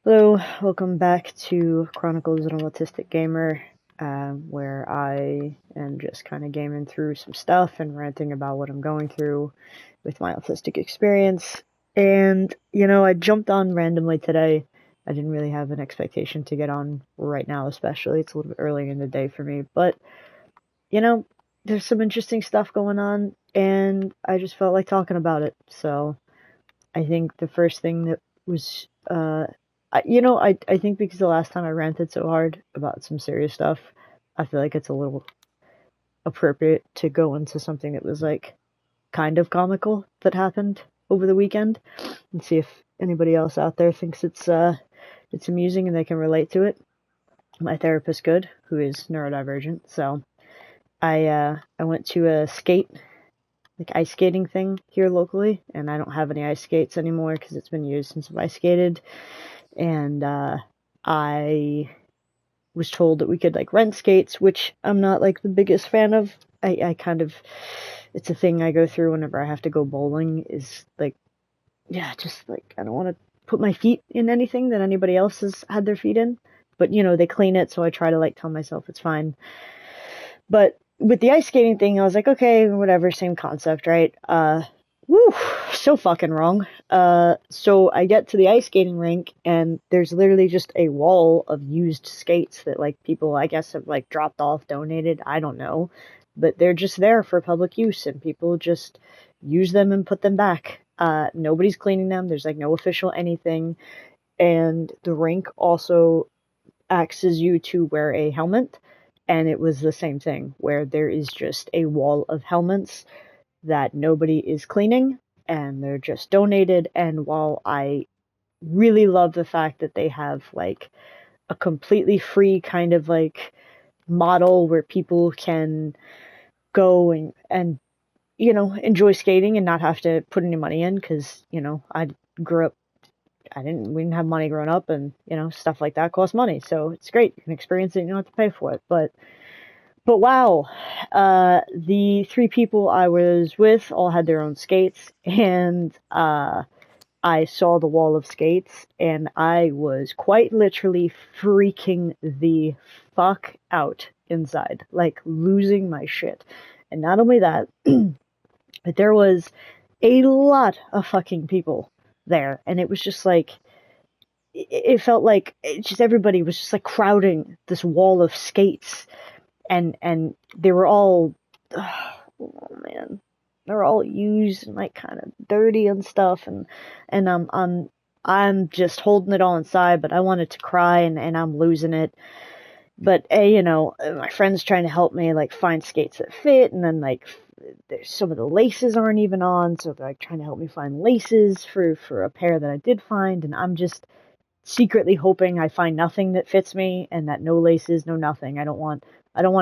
Hello, welcome back to Chronicles of an Autistic Gamer, where I am just kind of gaming through some stuff and ranting about what I'm going through with my autistic experience. And, I jumped on randomly today. I didn't really have an expectation to get on right now, especially. It's a little bit early in the day for me. But, you know, there's some interesting stuff going on, and I just felt like talking about it. So I think the first thing that was I think because the last time I ranted so hard about some serious stuff, I feel like it's a little appropriate to go into something that was like kind of comical that happened over the weekend and see if anybody else out there thinks it's amusing and they can relate to it. My therapist could, who is neurodivergent, so I went to a ice skating thing here locally, and I don't have any ice skates anymore because it's been years since I've ice skated, and I was told that we could like rent skates, which I'm not like the biggest fan of. I kind of, it's a thing I go through whenever I have to go bowling, is like, yeah, just like I don't want to put my feet in anything that anybody else has had their feet in. But they clean it, so I try to like tell myself it's fine. But with the ice skating thing, I was like, okay, whatever, same concept, right? Woo, so fucking wrong. So I get to the ice skating rink, and there's literally just a wall of used skates that like people, I guess, have like dropped off, donated. I don't know, but they're just there for public use, and people just use them and put them back. Nobody's cleaning them. There's like no official anything, and the rink also asks you to wear a helmet. And it was the same thing where there is just a wall of helmets that nobody is cleaning, and they're just donated. And while I really love the fact that they have like a completely free kind of like model where people can go and enjoy skating and not have to put any money in, because I grew up, we didn't have money growing up, and stuff like that costs money, so it's great, you can experience it, you don't have to pay for it. But wow, the three people I was with all had their own skates, and I saw the wall of skates, and I was quite literally freaking the fuck out inside, like losing my shit. And not only that, but there was a lot of fucking people there, and it was just like, it felt like just everybody was just like crowding this wall of skates, and they were all, oh man, they're all used and like kind of dirty and stuff, and I'm just holding it all inside, but I wanted to cry, and I'm losing it. But my friend's trying to help me like find skates that fit, and then like there's some of the laces aren't even on, so they're like trying to help me find laces for a pair that I did find, and I'm just secretly hoping I find nothing that fits me, and that no laces, no nothing. I don't want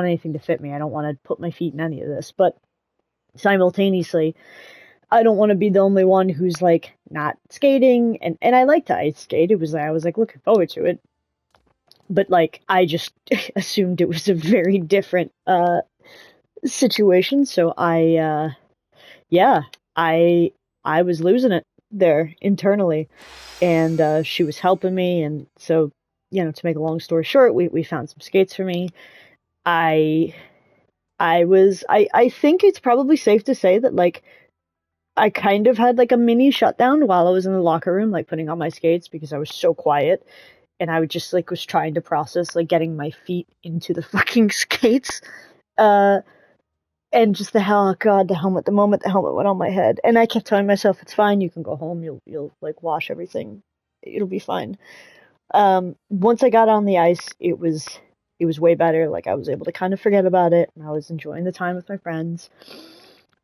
anything to fit me. I don't want to put my feet in any of this. But simultaneously, I don't want to be the only one who's like not skating, and I like to ice skate. I was like looking forward to it. But like I just assumed it was a very different situation, so yeah, I I was losing it there internally, and she was helping me, and so to make a long story short, we found some skates for me. I I think it's probably safe to say that like I kind of had like a mini shutdown while I was in the locker room, like putting on my skates, because I was so quiet, and I would just like was trying to process like getting my feet into the fucking skates. Uh and just the hell, oh god, the moment the helmet went on my head, and I kept telling myself it's fine, you can go home, you'll like wash everything, it'll be fine. Once I got on the ice, it was way better. Like I was able to kind of forget about it, and I was enjoying the time with my friends.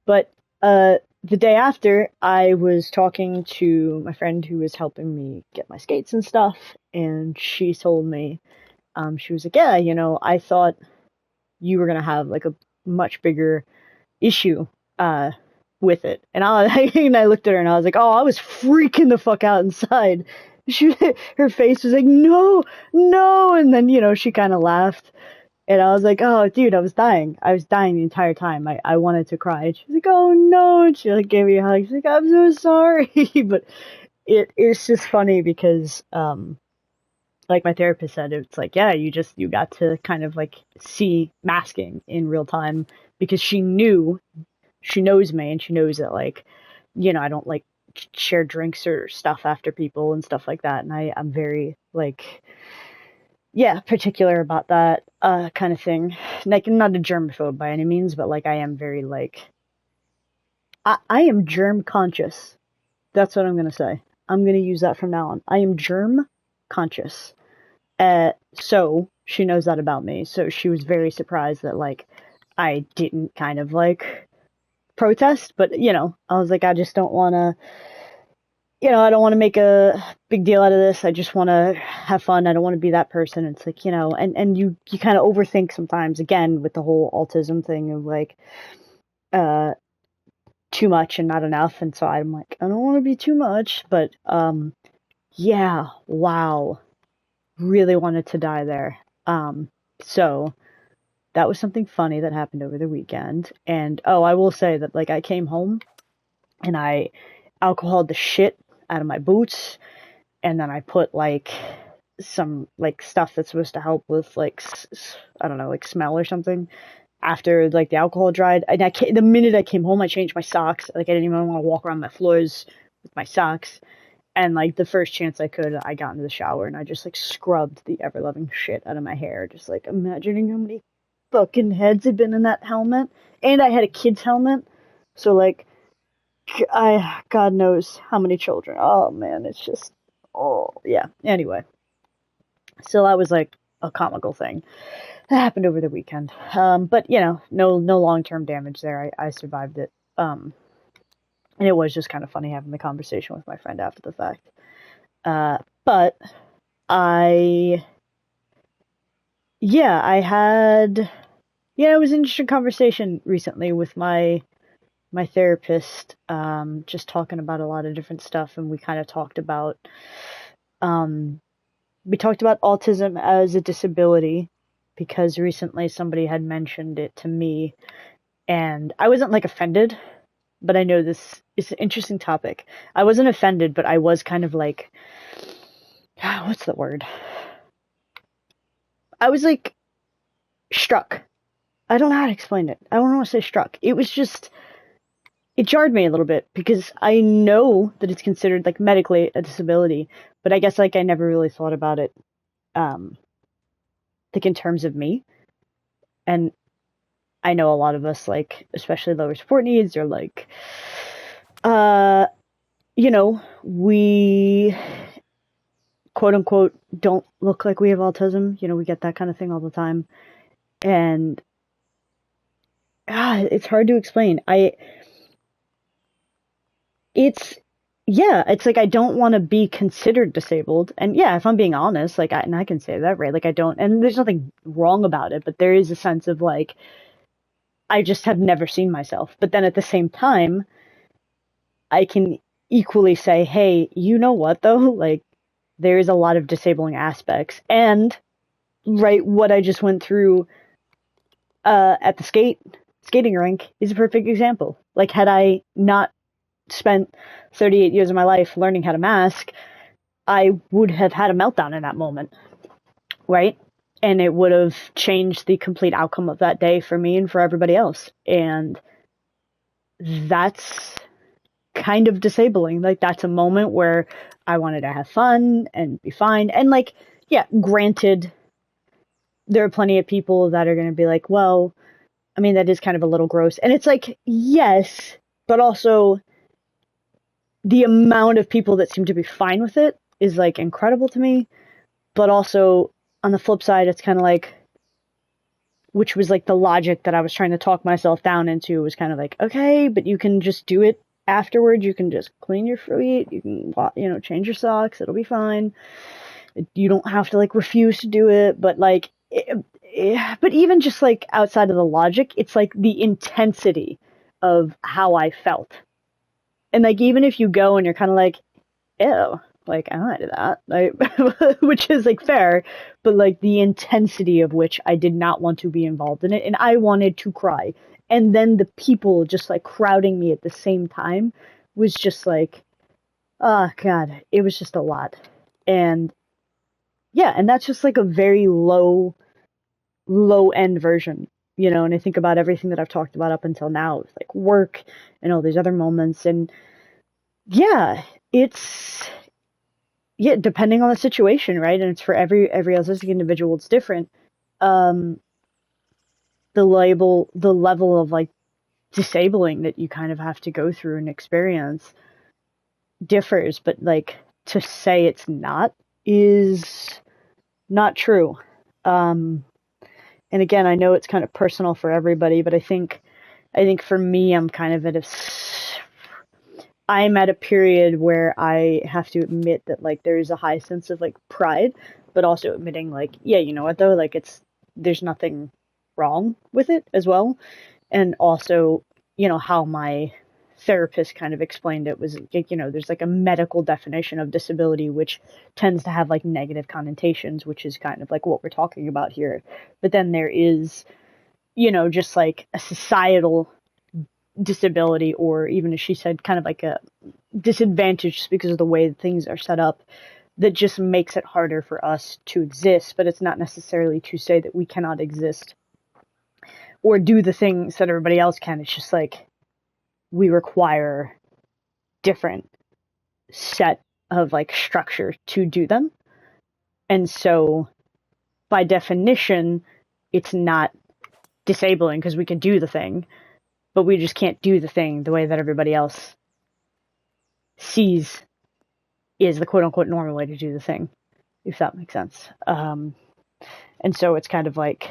But the day after, I was talking to my friend who was helping me get my skates and stuff, and she told me, she was like, yeah, I thought you were gonna have like a much bigger issue with it. And and I looked at her and I was like, oh, I was freaking the fuck out inside. She, her face was like, no, no. And then, she kind of laughed. And I was like, oh, dude, I was dying. I was dying the entire time. I wanted to cry. And she was like, oh, no. And she like gave me a hug. She's like, I'm so sorry. But it's just funny because, like my therapist said, it's like, yeah, you got to kind of like see masking in real time, because she knows me, and she knows that, like, I don't like share drinks or stuff after people and stuff like that. And I'm very like, yeah, particular about that kind of thing. Like, I'm not a germaphobe by any means, but like I am very like, I am germ conscious. That's what I'm gonna say. I'm gonna use that from now on. I am germ conscious. So she knows that about me. So she was very surprised that like I didn't kind of like protest, but I was like, I just don't want to, I don't want to make a big deal out of this. I just want to have fun. I don't want to be that person. It's like, and you kind of overthink sometimes, again, with the whole autism thing of like, uh, too much and not enough. And so I'm like, I don't want to be too much, but, yeah, wow. Really wanted to die there. So that was something funny that happened over the weekend. And, oh, I will say that, like, I came home and I alcoholed the shit out of my boots, and then I put like some like stuff that's supposed to help with like I don't know, like smell or something after like the alcohol dried. And the minute I came home, I changed my socks. Like, I didn't even want to walk around my floors with my socks. And like the first chance I could, I got into the shower and I just like scrubbed the ever loving shit out of my hair, just like imagining how many fucking heads had been in that helmet. And I had a kid's helmet, so like, God knows how many children. Oh man, it's just, oh yeah. Anyway, so that was like a comical thing that happened over the weekend. But no long term damage there. I survived it. And it was just kind of funny having the conversation with my friend after the fact. But I had, it was an interesting conversation recently with my therapist, just talking about a lot of different stuff, and we kind of talked about autism as a disability, because recently somebody had mentioned it to me, and I wasn't like offended, but I know this is an interesting topic. I wasn't offended, but I was kind of like, what's the word? I was like struck. I don't know how to explain it. I don't want to say struck. It was just, it jarred me a little bit, because I know that it's considered like medically a disability, but I guess like I never really thought about it, like in terms of me. And I know a lot of us, like, especially lower support needs, or like, we quote unquote don't look like we have autism. We get that kind of thing all the time. And it's hard to explain. It's like I don't want to be considered disabled. And yeah, if I'm being honest, like, I can say that, right? Like, I don't, and there's nothing wrong about it, but there is a sense of like, I just have never seen myself. But then at the same time, I can equally say, hey, you know what though? Like, there is a lot of disabling aspects. And, right, what I just went through at the skating rink is a perfect example. Like, had I not spent 38 years of my life learning how to mask, I would have had a meltdown in that moment, right? And it would have changed the complete outcome of that day for me and for everybody else. And that's kind of disabling. Like, that's a moment where I wanted to have fun and be fine. And like, yeah, granted, there are plenty of people that are going to be like, well, I mean, that is kind of a little gross. And it's like, yes, but also the amount of people that seem to be fine with it is like incredible to me. But also on the flip side, it's kind of like, which was like the logic that I was trying to talk myself down into, was kind of like, okay, but you can just do it afterwards. You can just clean your feet. You can, change your socks. It'll be fine. You don't have to like refuse to do it. But like, but even just like outside of the logic, it's like the intensity of how I felt. And like, even if you go and you're kind of like, ew, like, I don't do that, like, which is like fair, but like the intensity of which I did not want to be involved in it, and I wanted to cry. And then the people just like crowding me at the same time was just like, oh God, it was just a lot. And yeah, and that's just like a very low end version, you know. And I think about everything that I've talked about up until now, it's like work and all these other moments, and yeah, it's yeah, depending on the situation, right? And it's for every autistic individual, it's different. Um, the level of like disabling that you kind of have to go through and experience differs, but like to say it's not is not true. Um, and again, I know it's kind of personal for everybody, but I think for me, I'm at a period where I have to admit that like there's a high sense of like pride, but also admitting like, yeah, you know what though, like there's nothing wrong with it as well. And also, you know, how my therapist kind of explained it was like, you know, there's like a medical definition of disability, which tends to have like negative connotations, which is kind of like what we're talking about here. But then there is, you know, just like a societal disability, or even as she said, kind of like a disadvantage just because of the way things are set up, that just makes it harder for us to exist. But it's not necessarily to say that we cannot exist or do the things that everybody else can. It's just like we require different set of like structure to do them. And so by definition, it's not disabling because we can do the thing, but we just can't do the thing the way that everybody else sees is the quote unquote normal way to do the thing, if that makes sense. And so it's kind of like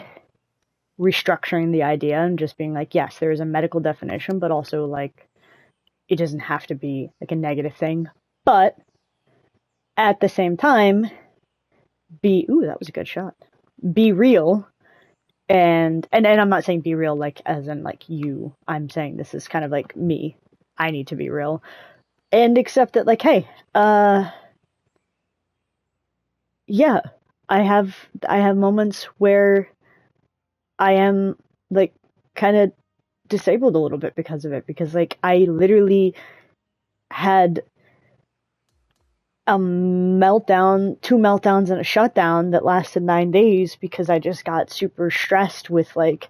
restructuring the idea and just being like, yes, there is a medical definition, but also like it doesn't have to be like a negative thing. But at the same time, that was a good shot. Be real. And I'm not saying be real like as in like you. I'm saying this is kind of like me. I need to be real and accept that like, hey, yeah, I have moments where I am like kind of disabled a little bit because of it, because like I literally had a meltdown, two meltdowns and a shutdown that lasted 9 days because I just got super stressed with like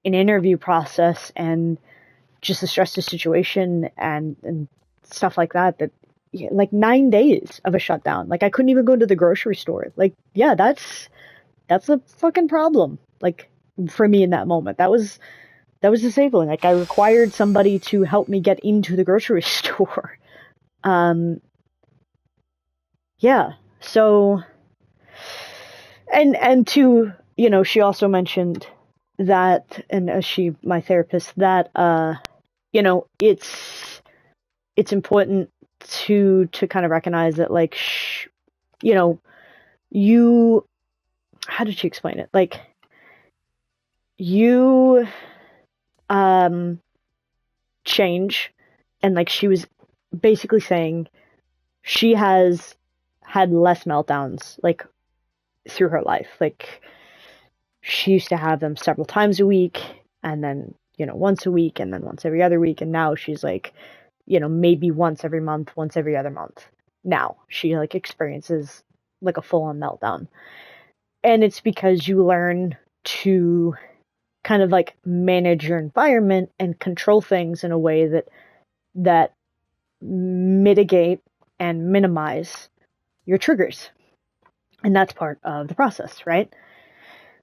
an interview process and just a stressful situation and stuff like that. That yeah, like 9 days of a shutdown. Like I couldn't even go to the grocery store. Like yeah, that's a fucking problem. Like for me in that moment, that was disabling. Like I required somebody to help me get into the grocery store. Um, yeah. So, and to, you know, she also mentioned that, and my therapist, that, you know, it's important to kind of recognize that, like, you know, you, how did she explain it? Like, you, change, and like she was basically saying she has had less meltdowns like through her life. Like she used to have them several times a week, and then, you know, once a week, and then once every other week, and now she's like, you know, maybe once every month, once every other month. Now she like experiences like a full-on meltdown. And it's because you learn to kind of like manage your environment and control things in a way that mitigate and minimize your triggers. And that's part of the process, right?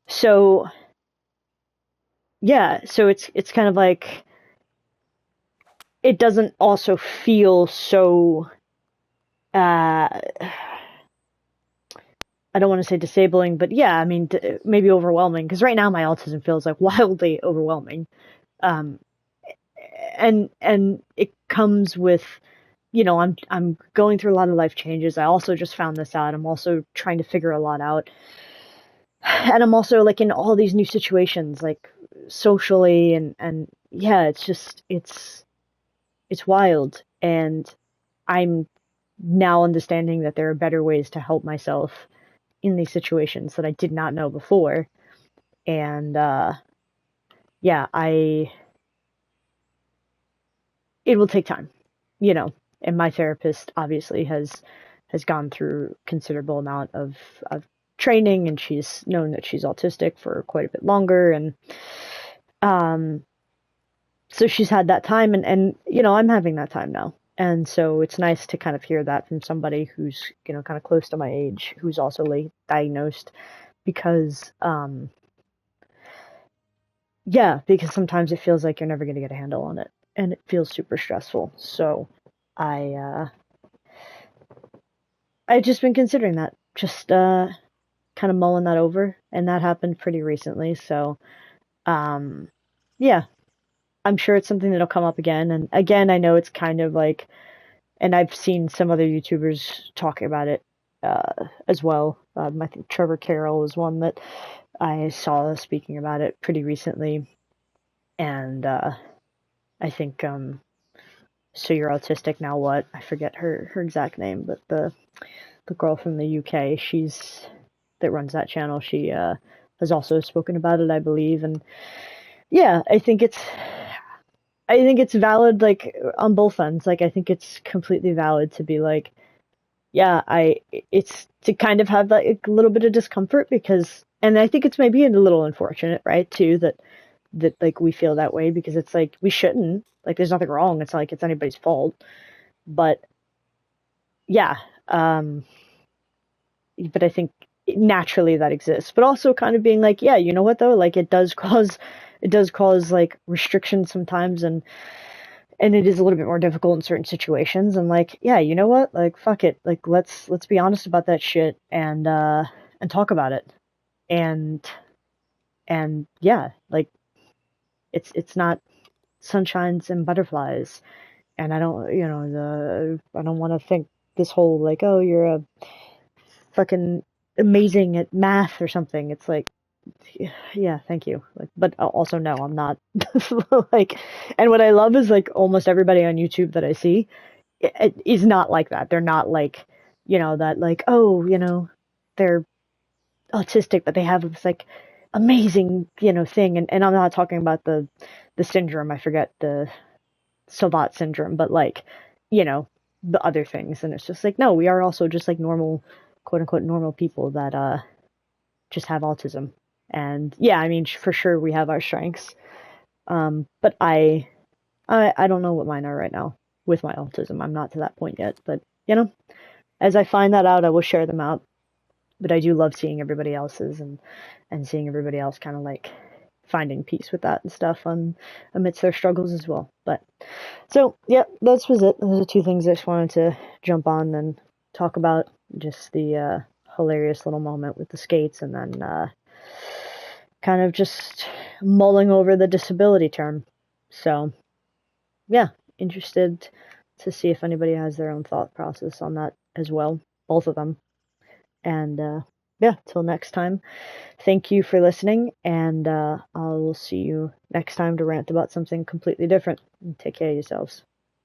So yeah, so it's kind of like it doesn't also feel so I don't want to say disabling, but yeah, I mean maybe overwhelming, because right now my autism feels like wildly overwhelming. Um and it comes with, you know, I'm going through a lot of life changes. I also just found this out. I'm also trying to figure a lot out. And I'm also like in all these new situations, like socially, and yeah, it's just it's wild. And I'm now understanding that there are better ways to help myself in these situations that I did not know before. And yeah, it will take time, you know. And my therapist obviously has gone through considerable amount of training, and she's known that she's autistic for quite a bit longer, and um, so she's had that time, and I'm having that time now. And so it's nice to kind of hear that from somebody who's, kind of close to my age, who's also late diagnosed, because, yeah, because sometimes it feels like you're never going to get a handle on it, and it feels super stressful. So I've just been considering that, just, kind of mulling that over, and that happened pretty recently. So, um, yeah, I'm sure it's something that'll come up again. And again, I know it's kind of like, and I've seen some other YouTubers talking about it as well. I think Trevor Carroll was one that I saw speaking about it pretty recently, and I think so you're autistic now what? I forget her exact name, but the girl from the UK, she's that runs that channel. She has also spoken about it, I believe, and yeah, I think it's valid, like, on both ends. Like, I think it's completely valid to be like, yeah, it's to kind of have that, like, a little bit of discomfort, because, and I think it's maybe a little unfortunate, right, too, that like we feel that way, because it's like we shouldn't, like, there's nothing wrong. It's not like it's anybody's fault, but yeah, but I think naturally that exists, but also kind of being like, yeah, you know what though, like, it does cause like restrictions sometimes, and it is a little bit more difficult in certain situations, and like, yeah, you know what, like, fuck it, like, let's be honest about that shit, and talk about it, and yeah, like, it's not sunshines and butterflies, and I don't want to think this whole, like, oh, you're a fucking amazing at math or something. It's like, yeah, thank you. Like, but also no, I'm not. Like, and what I love is, like, almost everybody on YouTube that I see it is not like that. They're not like, that, like, oh, they're autistic, but they have this, like, amazing, thing. And I'm not talking about the syndrome. I forget the Savat syndrome, but, like, you know, the other things. And it's just like, no, we are also just like normal, quote unquote, normal people that just have autism. And yeah, I mean, for sure we have our strengths. But I don't know what mine are right now with my autism. I'm not to that point yet, but, as I find that out, I will share them out. But I do love seeing everybody else's, and seeing everybody else kind of like finding peace with that and stuff amidst their struggles as well. But so yeah, that was it. Those are two things I just wanted to jump on and talk about. Just the hilarious little moment with the skates, and then kind of just mulling over the disability term. So yeah, interested to see if anybody has their own thought process on that as well. Both of them. And yeah, till next time, thank you for listening, and I will see you next time to rant about something completely different. Take care of yourselves.